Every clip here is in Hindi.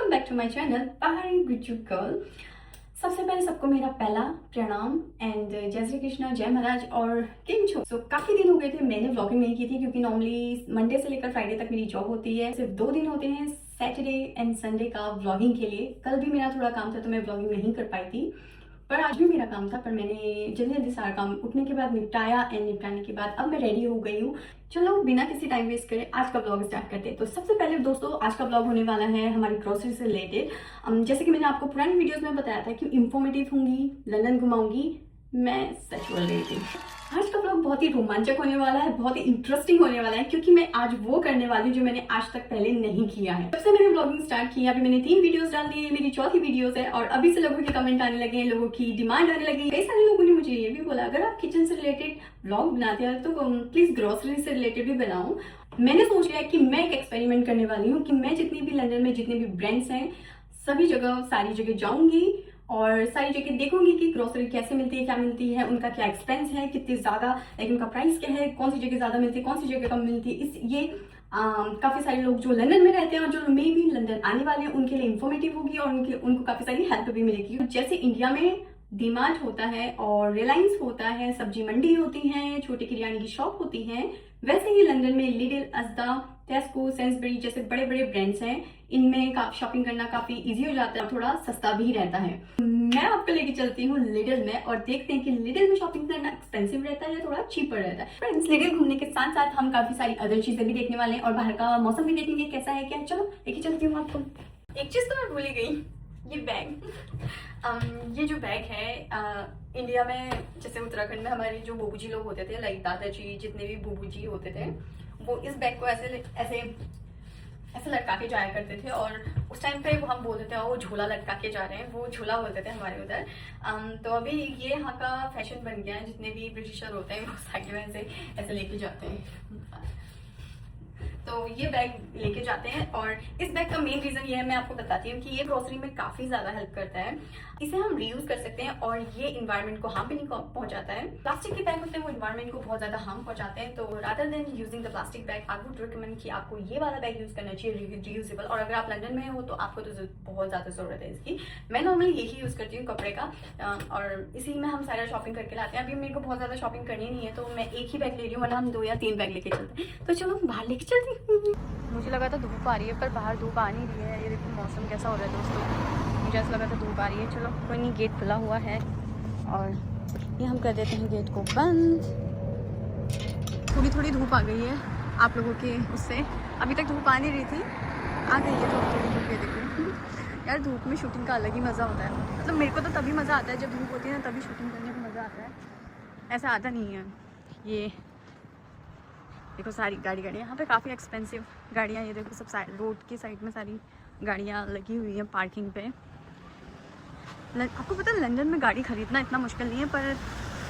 Welcome back to my channel Pahadi Gujju girl. सबसे पहले सबको मेरा पहला प्रणाम एंड जय श्री कृष्णा, जय महाराज और केम छो। काफी दिन हो गए थे मैंने व्लॉगिंग नहीं की थी, क्योंकि नॉर्मली मंडे से लेकर फ्राइडे तक मेरी जॉब होती है। सिर्फ 2 दिन होते हैं, सैटरडे एंड संडे का व्लॉगिंग के लिए। कल भी मेरा थोड़ा काम था तो मैं व्लॉगिंग नहीं कर पाई थी, पर आज भी मेरा काम था, पर मैंने जल्दी जल्दी सारा काम उठने के बाद निपटाया एंड निपटाने के बाद अब मैं रेडी हो गई हूँ। चलो बिना किसी टाइम वेस्ट करे आज का ब्लॉग स्टार्ट करते हैं। तो सबसे पहले दोस्तों आज का ब्लॉग होने वाला है हमारी ग्रोसरी से रिलेटेड। जैसे कि मैंने आपको पुरानी वीडियोस में बताया था कि इंफॉर्मेटिव होंगी, लंदन घुमाऊंगी, मैं सच बोल रही थी। आज का ब्लॉग बहुत ही रोमांचक होने वाला है, बहुत ही इंटरेस्टिंग होने वाला है, क्योंकि मैं आज वो करने वाली हूँ जो मैंने आज तक पहले नहीं किया है। जब से मैंने ब्लॉगिंग स्टार्ट किया, अभी मैंने 3 वीडियोस डाल दी है, मेरी चौथी वीडियोस है और अभी से लोगों के कमेंट आने लगे हैं, लोगों की डिमांड आने लगी। कई सारे लोगों ने मुझे ये भी बोला अगर आप किचन से रिलेटेड ब्लॉग बनाते हैं तो प्लीज ग्रोसरी से रिलेटेड भी बनाओ। मैंने सोच लिया कि मैं एक एक्सपेरिमेंट करने वाली हूँ कि मैं जितनी भी लंदन में जितने भी ब्रांड्स हैं सभी जगह सारी जगह जाऊंगी और सारी जगह देखूंगी कि ग्रोसरी कैसे मिलती है, क्या मिलती है, उनका क्या एक्सपेंस है, कितनी ज्यादा, लाइक उनका प्राइस क्या है, कौन सी जगह ज्यादा मिलती है, कौन सी जगह कम मिलती है। काफी सारे लोग जो लंदन में रहते हैं और जो मे भी लंदन आने वाले हैं उनके लिए इंफॉर्मेटिव होगी और उनको काफी सारी हेल्प भी मिलेगी। जैसे इंडिया में डीमार्ट होता है और रिलायंस होता है, सब्जी मंडी होती है, छोटी किराने की शॉप होती है, वैसे ही लंदन में लिडिल, अज़दा, टेस्को, सेंसबरी जैसे बड़े बड़े ब्रांड्स हैं। इनमें शॉपिंग करना काफी इजी हो जाता है, थोड़ा सस्ता भी रहता है। मैं आपको लेके चलती हूँ लिडिल में और देखते हैं कि लिडिल में शॉपिंग करना एक्सपेंसिव रहता है या थोड़ा चीपर रहता है। फ्रेंड्स, लिडिल घूमने के साथ साथ हम काफी सारी अदर चीजें भी देखने वाले हैं और बाहर का मौसम भी देखेंगे कैसा है क्या। चलो लेके चलती हूँ आपको। एक चीज तो मैं भूल ही गई, ये बैग। ये जो बैग है इंडिया में, जैसे उत्तराखंड में हमारे जो बूबू जी लोग होते थे, लाइक दादाजी, जितने भी बूबू जी होते थे, वो इस बैग को ऐसे ऐसे ऐसे लटका के जाया करते थे और उस टाइम पे हम बोलते थे वो झोला लटका के जा रहे हैं, वो झोला बोलते थे हमारे उधर। तो अभी ये यहाँ का फैशन बन गया है, जितने भी ब्रिटिशर होते हैं वो साइकिल में ऐसे लेके जाते हैं। तो ये बैग लेके जाते हैं और इस बैग का मेन रीजन ये है, मैं आपको बताती हूँ कि ये ग्रोसरी में काफी ज्यादा हेल्प करता है। इसे हम रीयूज कर सकते हैं और ये इन्वायरमेंट को हार्म भी नहीं पहुंचाता है। प्लास्टिक के बैग होते हैं वो इन्वायरमेंट को बहुत ज्यादा हार्म पहुंचाते हैं। तो rather than using the plastic bag I would recommend कि आपको ये वाला बैग यूज करना चाहिए, रीयूजेबल। और अगर आप लंदन में हो तो आपको तो बहुत ज्यादा जरूरत है इसकी। मैं नॉर्मली यही यूज करती हूँ कपड़े का और इसी में हम सारा शॉपिंग करके लाते हैं। अभी मेरे को बहुत ज्यादा शॉपिंग करनी नहीं है तो मैं एक ही बैग ले रही हूँ, वरना हम 2 या 3 बैग लेके चलते हैं। तो चलो बाहर लेके चलती हूँ। मुझे लगा था धूप आ रही है पर बाहर धूप आ नहीं रही है। ये देखो मौसम कैसा हो रहा है दोस्तों, मुझे ऐसा लगा था धूप आ रही है। चलो कोई नहीं, गेट खुला हुआ है और ये हम कर देते हैं गेट को बंद। थोड़ी थोड़ी धूप आ गई है आप लोगों के उससे, अभी तक धूप आ नहीं रही थी, आ गई है थोड़ी थोड़ी धूप। ये देखो यार, धूप में शूटिंग का अलग ही मज़ा होता है। मतलब मेरे को तो तभी मज़ा आता है जब धूप होती है ना, तभी शूटिंग करने में मज़ा आता है, ऐसा आता नहीं है। ये देखो सारी गाड़ियाँ यहाँ पे काफ़ी एक्सपेंसिव गाड़ियाँ, ये देखो सब साइड रोड की साइड में सारी गाड़ियाँ लगी हुई हैं पार्किंग पे। आपको पता है लंदन में गाड़ी खरीदना इतना मुश्किल नहीं है, पर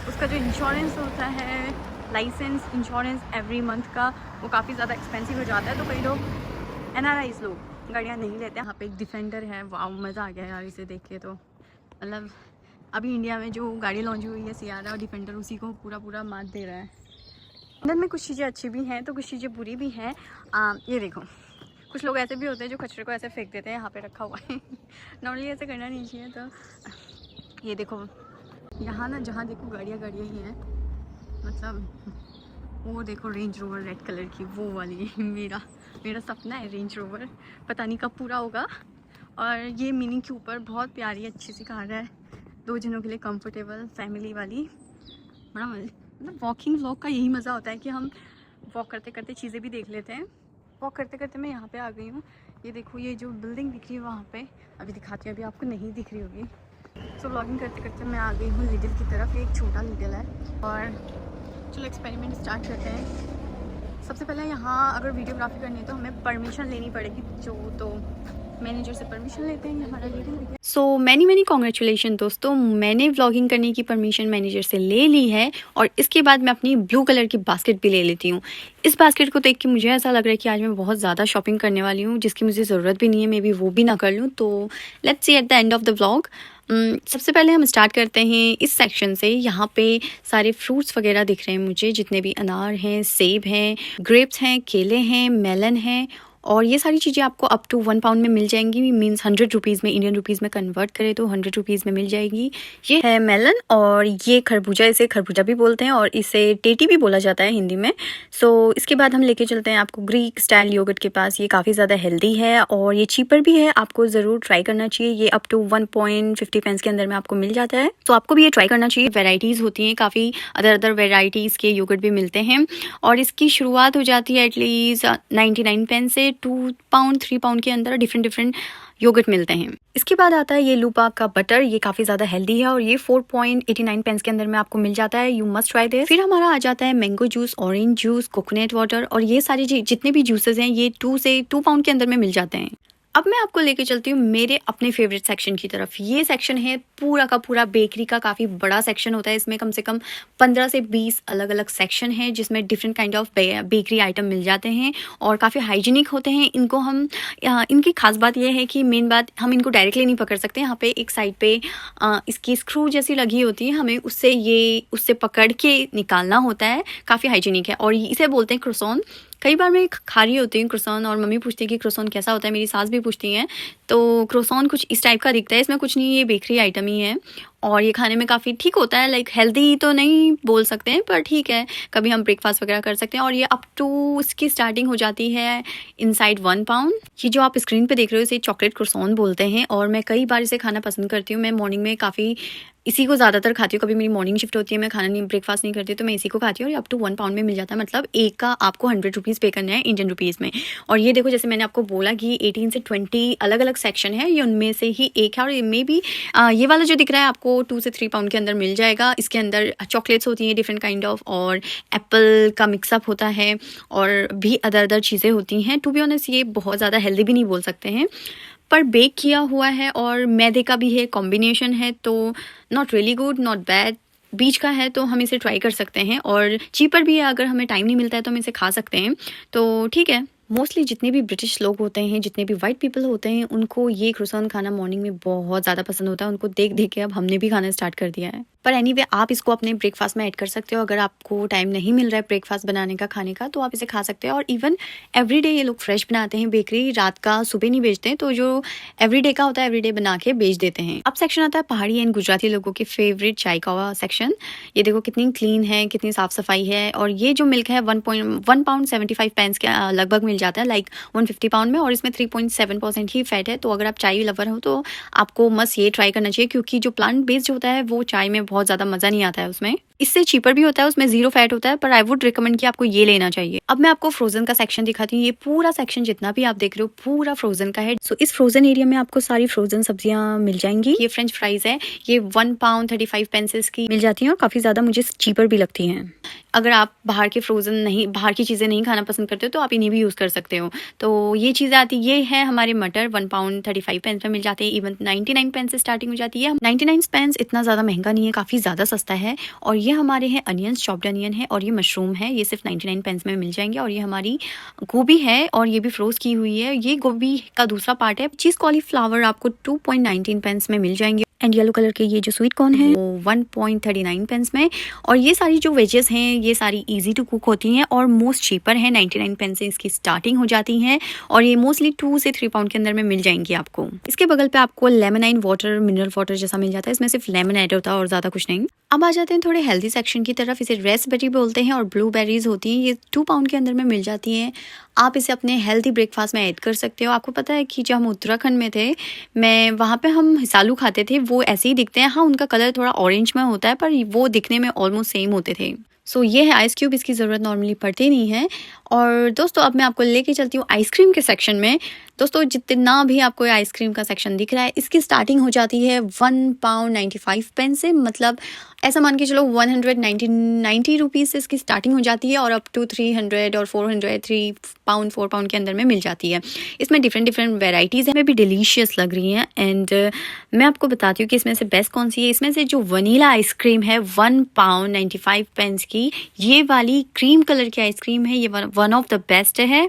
उसका जो इंश्योरेंस होता है, लाइसेंस, इंश्योरेंस एवरी मंथ का, वो काफ़ी ज़्यादा एक्सपेंसिव हो जाता है। तो कई लोग NRIs लोग गाड़ियाँ नहीं लेते। यहाँ पे एक डिफेंडर है, वाह मज़ा आ गया यार इसे देख के। तो मतलब अभी इंडिया में जो गाड़ी लॉन्च हुई है सियारा और डिफेंडर, उसी को पूरा मात दे रहा है। लंदन में कुछ चीज़ें अच्छी भी हैं तो कुछ चीज़ें बुरी भी हैं। ये देखो कुछ लोग ऐसे भी होते हैं जो कचरे को ऐसे फेंक देते हैं, यहाँ पे रखा हुआ है। नॉर्मली ऐसे करना नहीं चाहिए। तो ये देखो यहाँ ना, जहाँ देखो गाड़ियाँ ही हैं। मतलब वो देखो रेंज रोवर रेड कलर की, वो वाली मेरा सपना है रेंज रोवर, पता नहीं कब पूरा होगा। और ये मिनी के ऊपर बहुत प्यारी अच्छी सी कार है, 2 जनों के लिए कंफर्टेबल, फैमिली वाली, बड़ा मतलब वॉकिंग व्लॉग का यही मज़ा होता है कि हम वॉक करते करते चीज़ें भी देख लेते हैं। वॉक करते करते मैं यहाँ पे आ गई हूँ। ये देखो ये जो बिल्डिंग दिख रही है वहाँ पे, अभी दिखाती हूँ, अभी आपको नहीं दिख रही होगी। सो व्लॉगिंग करते करते मैं आ गई हूँ लिडिल की तरफ। ये एक छोटा लिडिल है और चलो एक्सपेरिमेंट स्टार्ट करते हैं। सबसे पहले यहाँ अगर वीडियोग्राफी करनी है तो हमें परमिशन लेनी पड़ेगी, तो मैनेजर से परमिशन लेते हैं। हमारा लिडिल सो मैनी कॉन्ग्रेचुलेशन दोस्तों, मैंने व्लॉगिंग करने की परमिशन मैनेजर से ले ली है और इसके बाद मैं अपनी ब्लू कलर की बास्केट भी ले लेती हूँ। इस बास्केट को देख के मुझे ऐसा लग रहा है कि आज मैं बहुत ज़्यादा शॉपिंग करने वाली हूँ, जिसकी मुझे ज़रूरत भी नहीं है, मैं भी वो भी ना कर लूँ। तो let's see at the end of the vlog. सबसे पहले हम स्टार्ट करते हैं इस सेक्शन से। यहाँ पे सारे फ्रूट्स वगैरह दिख रहे हैं मुझे, जितने भी अनार हैं, सेब हैं, ग्रेप्स हैं, केले हैं, मेलन हैं और ये सारी चीज़ें आपको अप टू 1 पाउंड में मिल जाएंगी, मीन्स 100 रुपीज़ में, इंडियन रुपीज़ में कन्वर्ट करें तो 100 रुपीज़ में मिल जाएगी। ये है मेलन और ये खरबूजा, इसे खरबूजा भी बोलते हैं और इसे टेटी भी बोला जाता है हिंदी में। सो इसके बाद हम लेके चलते हैं आपको ग्रीक स्टाइल योगर्ट के पास। ये काफ़ी ज़्यादा हेल्दी है और ये चीपर भी है, आपको ज़रूर ट्राई करना चाहिए। ये अप टू 1.50 पेंस के अंदर में आपको मिल जाता है, तो आपको भी ये ट्राई करना चाहिए। वेराइटीज़ होती हैं काफ़ी, अदर वेराइटीज़ के योगर्ट भी मिलते हैं और इसकी शुरुआत हो जाती है एटलीस्ट 99 पेन से 2 पाउंड 3 पाउंड के अंदर डिफरेंट योगर्ट मिलते हैं। इसके बाद आता है ये लूपा का बटर, ये काफ़ी ज़्यादा हेल्दी है और ये 4.89 पेंस के अंदर में आपको मिल जाता है। You must try this. फिर हमारा आ जाता है mango juice, orange juice, coconut water और ये सारे जितने भी जूसेस हैं ये 2 पाउंड के अंदर में मिल जाते हैं। अब मैं आपको लेके चलती हूँ मेरे अपने फेवरेट सेक्शन की तरफ। ये सेक्शन है पूरा का पूरा बेकरी का, काफ़ी बड़ा सेक्शन होता है। इसमें कम से कम 15 से 20 अलग अलग सेक्शन है जिसमें different kind of bakery item मिल जाते हैं और काफ़ी हाइजीनिक होते हैं। इनको हम इनकी खास बात यह है कि मेन बात, हम इनको डायरेक्टली नहीं पकड़ सकते। यहाँ पे एक साइड पे इसकी स्क्रू जैसी लगी होती है, हमें उससे पकड़ के निकालना होता है। काफ़ी हाइजीनिक है और इसे बोलते हैं क्रोसॉन। कई बार मैं खा रही होती हूँ क्रोसॉन और मम्मी पूछती है कि क्रोसॉन कैसा होता है, मेरी सास भी पूछती हैं। तो क्रोसॉन कुछ इस टाइप का दिखता है, इसमें कुछ नहीं, ये बेकरी आइटम ही है और ये खाने में काफ़ी ठीक होता है। लाइक हेल्दी तो नहीं बोल सकते हैं पर ठीक है, कभी हम ब्रेकफास्ट वगैरह कर सकते हैं। और ये अप टू इसकी स्टार्टिंग हो जाती है इनसाइड 1 पाउंड। ये जो आप स्क्रीन पे देख रहे हो इसे चॉकलेट क्रोसॉन बोलते हैं और मैं कई बार इसे खाना पसंद करती हूँ। मैं मॉर्निंग में काफ़ी इसी को ज़्यादातर खाती हूँ। कभी मेरी मॉर्निंग शिफ्ट होती है, मैं खाना नहीं ब्रेकफास्ट नहीं करती तो मैं इसी को खाती हूँ और अप टू 1 पाउंड में मिल जाता है। मतलब एक का आपको 100 रुपीज़ पे करना है इंडियन रुपीज़ में। और ये देखो, जैसे मैंने आपको बोला कि 18 से 20 अलग अलग सेक्शन है, ये उनमें से ही एक है और इनमें भी ये वाला जो दिख रहा है आपको 2 से 3 पाउंड के अंदर मिल जाएगा। इसके अंदर चॉकलेट्स होती हैं डिफरेंट काइंड ऑफ और एप्पल का मिक्सअप होता है और भी अदर चीज़ें होती हैं। टू बी ऑनेस्ट ये बहुत ज़्यादा हेल्दी भी नहीं बोल सकते हैं पर बेक किया हुआ है और मैदे का भी है, कॉम्बिनेशन है, तो not really good not bad, बीच का है तो हम इसे ट्राई कर सकते हैं और चीपर भी है। अगर हमें टाइम नहीं मिलता है तो हम इसे खा सकते हैं, तो ठीक है। मोस्टली जितने भी ब्रिटिश लोग होते हैं, जितने भी वाइट पीपल होते हैं, उनको ये क्रोसान खाना मॉर्निंग में बहुत ज़्यादा पसंद होता है। उनको देख देख के अब हमने भी खाना स्टार्ट कर दिया है। पर एनीवे आप इसको अपने ब्रेकफास्ट में ऐड कर सकते हो। अगर आपको टाइम नहीं मिल रहा है ब्रेकफास्ट बनाने का, खाने का, तो आप इसे खा सकते हो। और इवन एवरीडे ये लोग फ्रेश बनाते हैं, बेकरी रात का सुबह नहीं बेचते हैं, तो जो एवरीडे का होता है एवरीडे बना के बेच देते हैं। अब सेक्शन आता है पहाड़ी एंड गुजराती लोगों के फेवरेट चाय का सेक्शन। ये देखो कितनी क्लीन है, कितनी साफ सफाई है और ये जो मिल्क है 1 पाउंड 75 पेंस के लगभग मिल जाता है, लाइक 150 पाउंड में, और इसमें 3.7% ही फैट है। तो अगर आप चाय लवर हो तो आपको मस्त ये ट्राई करना चाहिए, क्योंकि जो प्लांट बेस्ड होता है वो चाय में बहुत ज़्यादा मज़ा नहीं आता है उसमें। इससे चीपर भी होता है, उसमें 0 फैट होता है, पर आई वुड रिकमेंड कि आपको ये लेना चाहिए। अब मैं आपको फ्रोजन का सेक्शन दिखाती हूँ। ये पूरा सेक्शन जितना भी आप देख रहे हो पूरा फ्रोजन का है। सो इस फ्रोजन एरिया में आपको सारी फ्रोजन सब्जियां मिल जाएंगी। ये फ्रेंच फ्राइज है, ये 1 पाउंड 35 पेंसेस की मिल जाती हैं और काफ़ी ज़्यादा मुझे चीपर भी लगती हैं। अगर आप बाहर की चीज़ें नहीं खाना पसंद करते हो तो आप इन्हें भी यूज़ कर सकते हो। तो ये चीज़ें आती, ये है हमारे मटर 1 पाउंड 35 पेंस में मिल जाते हैं। इवन 99 पेंस से स्टार्टिंग हो जाती है। 99 पेंस इतना ज़्यादा महंगा नहीं है, काफ़ी ज़्यादा सस्ता है। और ये हमारे हैं अनियंस, चॉप्ड अनियन है और ये मशरूम है, ये सिर्फ 99 पेंस में मिल जाएंगे। और ये हमारी गोभी है और ये भी फ्रोज की हुई है। ये गोभी का दूसरा पार्ट है। चीज़ कॉलीफ्लावर आपको 2.19 पेंस में मिल जाएंगे। एंड येलो कलर के ये जो स्वीट कॉर्न है वो 1.39 पेंस में। और ये सारी जो वेजेस हैं ये सारी इजी टू कुक होती हैं और मोस्ट चीपर है। 99 पेंस से इसकी स्टार्टिंग हो जाती है और ये मोस्टली 2 से 3 पाउंड के अंदर में मिल जाएंगी आपको। इसके बगल पे आपको लेमनाइन वाटर, मिनरल वाटर जैसा मिल जाता है। इसमें सिर्फ लेमन ऐड होता है और ज़्यादा कुछ नहीं। अब आ जाते हैं थोड़े हेल्दी सेक्शन की तरफ। इसे रेसबेरी बोलते हैं और ब्लूबेरीज होती हैं। ये 2 पाउंड के अंदर में मिल जाती हैं। आप इसे अपने हेल्दी ब्रेकफास्ट में ऐड कर सकते हो। आपको पता है कि जब हम उत्तराखंड में थे, मैं वहाँ पे हम हिसालू खाते थे, वो ऐसे ही दिखते हैं। हाँ, उनका कलर थोड़ा ऑरेंज में होता है पर वो दिखने में ऑलमोस्ट सेम होते थे। सो ये है आइस क्यूब, इसकी ज़रूरत नॉर्मली पड़ती नहीं है। और दोस्तों अब मैं आपको लेके चलती हूँ आइसक्रीम के सेक्शन में। दोस्तों जितना भी आपको आइसक्रीम का सेक्शन दिख रहा है, इसकी स्टार्टिंग हो जाती है 1 पाउंड 95 पेंस से। मतलब ऐसा मान के चलो 190 रुपीज़ से इसकी स्टार्टिंग हो जाती है और अप टू 300 और 400 4 पाउंड के अंदर में मिल जाती है। इसमें डिफरेंट वेराइटीज़ हैं, भी डिलीशियस लग रही हैं। एंड मैं आपको बताती हूँ कि इसमें से बेस्ट कौन सी है। इसमें से जो वनीला आइसक्रीम है 1 पाउंड 95 पेंस की, ये वाली क्रीम कलर की आइसक्रीम है, ये वन ऑफ द बेस्ट है।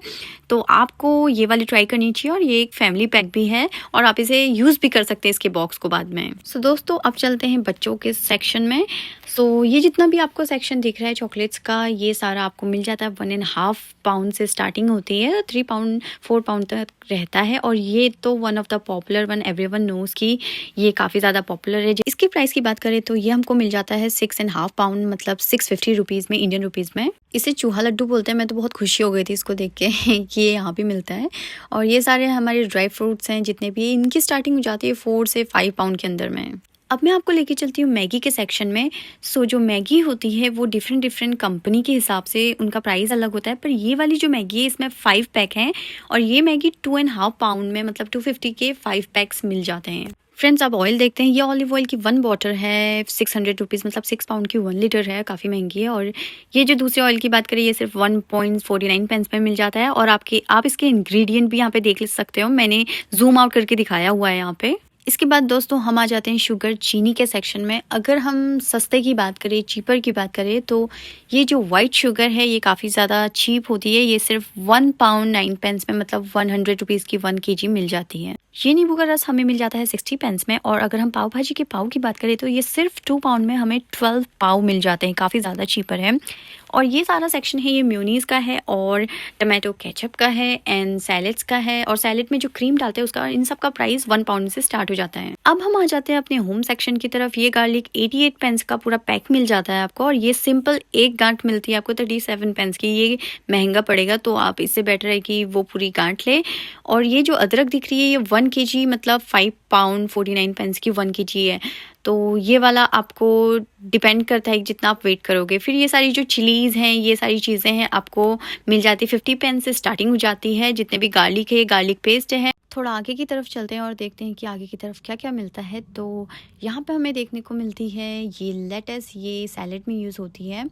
तो आपको ये वाली ट्राई करनी लीजिए और ये एक फैमिली पैक भी है और आप इसे यूज़ भी कर सकते हैं इसके बॉक्स को बाद में। सो दोस्तों अब चलते हैं बच्चों के सेक्शन में। सो ये जितना भी आपको सेक्शन दिख रहा है चॉकलेट्स का, ये सारा आपको मिल जाता है 1.5 पाउंड से स्टार्टिंग होती है, 3 पाउंड 4 पाउंड तक रहता है। और ये तो one of the popular one, everyone knows की ये काफ़ी ज़्यादा पॉपुलर है। इसकी प्राइस की बात करें तो ये हमको मिल जाता है 6.5 पाउंड, मतलब 650 रुपीज़ में, इंडियन रुपीज़ में। इसे चूहा लड्डू बोलते हैं। मैं तो बहुत खुशी हो गई थी इसको देख के कि ये यहाँ भी मिलता है। और ये सारे हमारे ड्राई फ्रूट्स हैं जितने भी, इनकी स्टार्टिंग हो जाती है 4 से 5 पाउंड के अंदर में। अब मैं आपको लेके चलती हूँ मैगी के सेक्शन में। सो जो मैगी होती है वो डिफरेंट कंपनी के हिसाब से उनका प्राइस अलग होता है, पर ये वाली जो मैगी है इसमें 5 पैक हैं और ये मैगी 2.5 पाउंड में, मतलब 250 के 5 पैक्स मिल जाते हैं। फ्रेंड्स अब ऑयल देखते हैं। ये ऑलिव ऑयल की 1 बॉटल है 600 रुपीज़, मतलब 6 पाउंड की 1 लीटर है, काफ़ी महंगी है। और ये जो दूसरे ऑयल की बात करें ये सिर्फ 1.49 पेंस में मिल जाता है। और आप इसके इंग्रेडिएंट भी यहाँ पे देख सकते हो, मैंने जूम आउट करके दिखाया हुआ है यहाँ पे। इसके बाद दोस्तों हम आ जाते हैं शुगर चीनी के सेक्शन में। अगर हम सस्ते की बात करें, चीपर की बात करें, तो ये जो वाइट शुगर है ये काफ़ी ज़्यादा चीप होती है। ये सिर्फ 1 पाउंड 9 पेंस में, मतलब 100 रुपीज़ की 1 kg मिल जाती है। ये नींबू का रस हमें मिल जाता है 60 पेंस में। और अगर हम पाव भाजी के पाव की बात करें तो ये सिर्फ 2 पाउंड में हमें 12 पाव मिल जाते हैं, काफ़ी ज़्यादा चीपर है। और ये सारा सेक्शन है ये म्यूनीस का है और टमाटो केचप का है एंड सैलेड्स का है। और सैलेड में जो क्रीम डालते हैं उसका, इन सब का प्राइस 1 पाउंड से स्टार्ट हो जाता है। अब हम आ जाते हैं अपने होम सेक्शन की तरफ। ये गार्लिक 88 पेंस का पूरा पैक मिल जाता है आपको। और ये सिंपल एक गांठ मिलती है आपको 37 पेंस की। ये महंगा पड़ेगा तो आप इससे बेटर है कि वो पूरी गांठ ले। और ये जो अदरक दिख रही है ये 1 kg, मतलब 5 पाउंड 49 पेंस की 1 kg है। तो ये वाला आपको डिपेंड करता है जितना आप वेट करोगे। फिर ये सारी जो चिलीज़ हैं, ये सारी चीज़ें हैं, आपको मिल जाती है 50 पेंस से स्टार्टिंग हो जाती है। जितने भी गार्लिक है, गार्लिक पेस्ट है। थोड़ा आगे की तरफ चलते हैं और देखते हैं कि आगे की तरफ क्या क्या मिलता है। तो यहाँ पे हमें देखने को मिलती है ये लेटस, ये सैलेड में यूज़ होती है।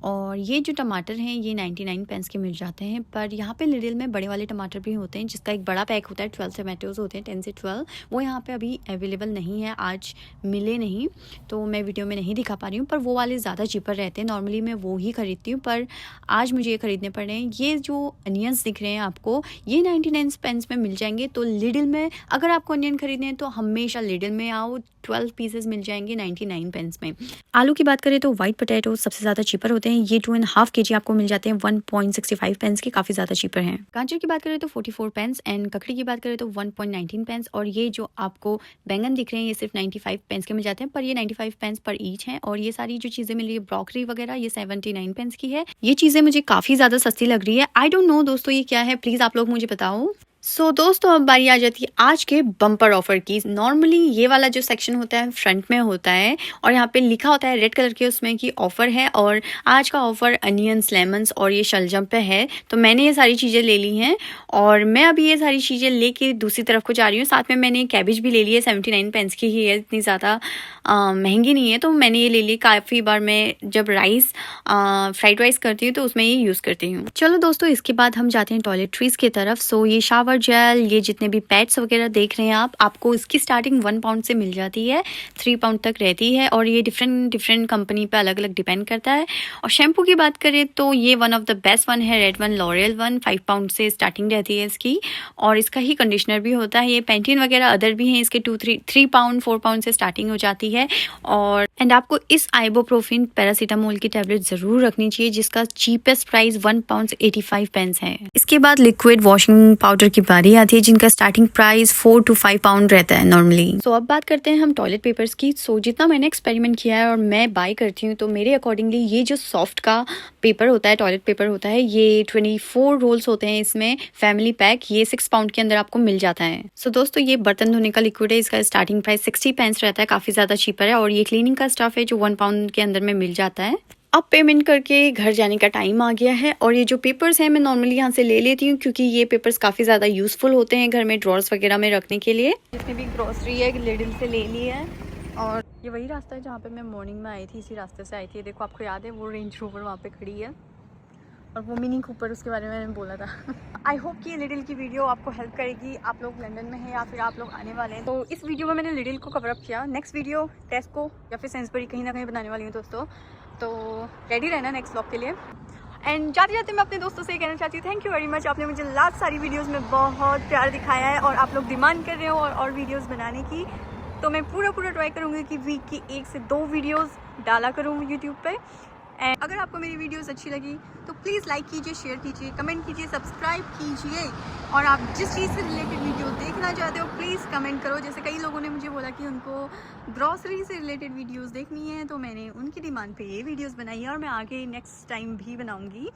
और ये जो टमाटर हैं ये 99 पेंस के मिल जाते हैं। पर यहाँ पे लिडिल में बड़े वाले टमाटर भी होते हैं जिसका एक बड़ा पैक होता है, 12 टमाटोज़ होते हैं, 10 से 12। वो यहाँ पे अभी अवेलेबल नहीं है, आज मिले नहीं, तो मैं वीडियो में नहीं दिखा पा रही हूँ। पर वो वाले ज़्यादा चीपर रहते हैं, नॉर्मली मैं वो ही ख़रीदती हूँ, पर आज मुझे ये ख़रीदने पड़ रहे हैं। ये जो अनियंस दिख रहे हैं आपको ये 99 पेंस में मिल जाएंगे। तो लिडिल में अगर आपको अनियन खरीदने हैं तो हमेशा लिडिल में आओ, 12 पीसेस मिल जाएंगे 99 पेंस में। आलू की बात करें तो वाइट पोटैटो सबसे ज़्यादा चीपर होते हैं। ये 2.5 kg आपको मिल जाते हैं 1.65 पेंस के, काफ़ी ज़्यादा चीपर हैं। गाजर की बात करें तो 44 पेंस एंड ककड़ी की बात करें तो 1.19 पेंस। और ये जो आपको बैंगन दिख रहे हैं ये सिर्फ 95 पेंस के मिल जाते हैं, पर ये 95 पेंस पर ईच हैं। और ये सारी जो चीज़ें मिल रही है ब्रोकली वगैरह ये 79 पेंस की है। ये चीज़ें मुझे काफ़ी ज़्यादा सस्ती लग रही है। आई डोंट नो दोस्तों ये क्या है, प्लीज़ आप लोग मुझे बताओ। सो दोस्तों अब बारी आ जाती है आज के बम्पर ऑफर की। नॉर्मली ये वाला जो सेक्शन होता है फ्रंट में होता है और यहाँ पे लिखा होता है रेड कलर के उसमें कि ऑफर है। और आज का ऑफर अनियंस, लेमन्स और ये शलजम पे है। तो मैंने ये सारी चीज़ें ले ली हैं और मैं अभी ये सारी चीज़ें लेके दूसरी तरफ को जा रही हूँ। साथ में मैंने कैबेज भी ले ली है, 79 पेंस की ही है, इतनी ज़्यादा महंगी नहीं है, तो मैंने ये ले ली। काफ़ी बार मैं जब राइस फ्राइड राइस करती हूँ तो उसमें ये यूज़ करती हूँ। चलो दोस्तों इसके बाद हम जाते हैं टॉयलेट्रीज़ की तरफ। सो ये शावर जेल, ये जितने भी पैड्स वगैरह देख रहे हैं आप, आपको इसकी स्टार्टिंग 1 पाउंड से मिल जाती है, 3 पाउंड तक रहती है। और ये डिफरेंट कंपनी पे अलग अलग डिपेंड करता है। और शैम्पू की बात करें तो ये one of the best one है, red one, L'Oréal one, 5 pound से स्टार्टिंग रहती है इसकी। और इसका ही कंडीशनर भी होता है। ये पेंटीन वगैरह अदर भी हैं, इसके 3 पाउंड 4 पाउंड से स्टार्टिंग हो जाती है। और आपको इस आइबोप्रोफिन पैरासीटामोल की टैबलेट ज़रूर रखनी चाहिए जिसका चीपेस्ट प्राइस 1 पाउंड 85 पेंस है। इसके बाद लिक्विड वॉशिंग पाउडर की बारी आती है जिनका स्टार्टिंग प्राइस 4 to 5 पाउंड रहता है नॉर्मली। सो अब बात करते हैं हम टॉयलेट पेपर्स की। सो जितना मैंने एक्सपेरिमेंट किया है और मैं बाय करती हूँ तो मेरे अकॉर्डिंगली ये जो सॉफ्ट का पेपर होता है, टॉयलेट पेपर होता है, ये 24 रोल्स होते हैं इसमें, फैमिली पैक, ये 6 पाउंड के अंदर आपको मिल जाता है। सो दोस्तों ये बर्तन धोने का लिक्विड है, इसका स्टार्टिंग प्राइस 60 पेंस रहता है, काफ़ी ज़्यादा चीपर है। और ये क्लीनिंग का स्टफ है जो 1 पाउंड के अंदर में मिल जाता है। अब पेमेंट करके घर जाने का टाइम आ गया है। और ये जो पेपर्स हैं मैं नॉर्मली यहाँ से ले लेती हूँ क्योंकि ये पेपर्स काफ़ी ज़्यादा यूज़फुल होते हैं घर में ड्रॉर्स वगैरह में रखने के लिए। जितनी भी ग्रोसरी है लिडिल से ले ली है। और ये वही रास्ता है जहाँ पे मैं मॉर्निंग में आई थी, इसी रास्ते से आई थी। देखो आपको याद है वो रेंज रोवर वहाँ पे खड़ी है और वो मिनी कूपर, उसके बारे में मैंने बोला था। आई होप कि लिडिल की वीडियो आपको हेल्प करेगी। आप लोग लंदन में हैं या फिर आप लोग आने वाले हैं तो इस वीडियो में मैंने लिडिल को कवर अप किया। नेक्स्ट वीडियो टेस्को या फिर सेंसबरी कहीं ना कहीं बनाने वाली हूँ दोस्तों, तो रेडी रहना नेक्स्ट व्लॉग के लिए। एंड जाते जाते मैं अपने दोस्तों से कहना चाहती हूँ थैंक यू वेरी मच। आपने मुझे लास्ट सारी वीडियोस में बहुत प्यार दिखाया है और आप लोग डिमांड कर रहे हो और वीडियोस बनाने की, तो मैं पूरा ट्राई करूँगी कि वीक की 1 से 2 वीडियोस डाला करूँ यूट्यूब पे। एंड अगर आपको मेरी वीडियोस अच्छी लगी तो प्लीज़ लाइक कीजिए, शेयर कीजिए, कमेंट कीजिए, सब्सक्राइब कीजिए। और आप जिस चीज़ से रिलेटेड वीडियो देखना चाहते हो प्लीज़ कमेंट करो। जैसे कई लोगों ने मुझे बोला कि उनको ग्रॉसरी से रिलेटेड वीडियोस देखनी है, तो मैंने उनकी डिमांड पे ये वीडियोस बनाई है और मैं आगे नेक्स्ट टाइम भी बनाऊंगी।